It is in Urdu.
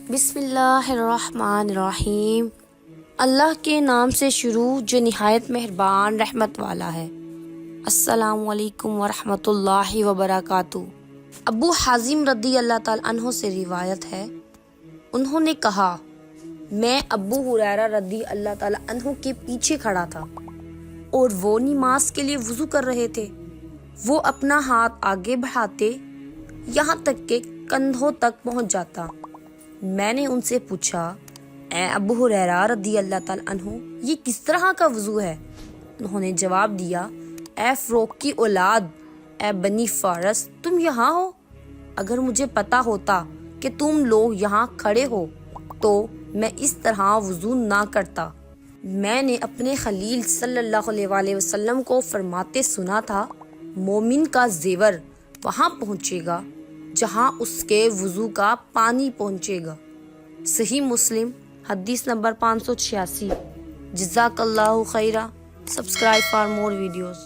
بسم اللہ الرحمن الرحیم۔ اللہ کے نام سے شروع جو نہایت مہربان رحمت والا ہے۔ السلام علیکم ورحمۃ اللہ وبرکاتہ۔ ابو حازم رضی اللہ تعالیٰ عنہ سے روایت ہے، انہوں نے کہا، میں ابو ہریرہ رضی اللہ تعالیٰ عنہ کے پیچھے کھڑا تھا اور وہ نماز کے لیے وضو کر رہے تھے۔ وہ اپنا ہاتھ آگے بڑھاتے یہاں تک کہ کندھوں تک پہنچ جاتا۔ میں نے ان سے پوچھا، اے ابو ہریرہ رضی اللہ تعالیٰ عنہ، یہ کس طرح کا وضو ہے؟ انہوں نے جواب دیا، اے فروخ کی اولاد، اے بنی فارس، تم یہاں ہو؟ اگر مجھے پتا ہوتا کہ تم لوگ یہاں کھڑے ہو تو میں اس طرح وضو نہ کرتا۔ میں نے اپنے خلیل صلی اللہ علیہ وسلم کو فرماتے سنا تھا، مومن کا زیور وہاں پہنچے گا جہاں اس کے وضو کا پانی پہنچے گا۔ صحیح مسلم حدیث نمبر 586۔ جزاک اللہ خیرہ۔ Subscribe for more videos.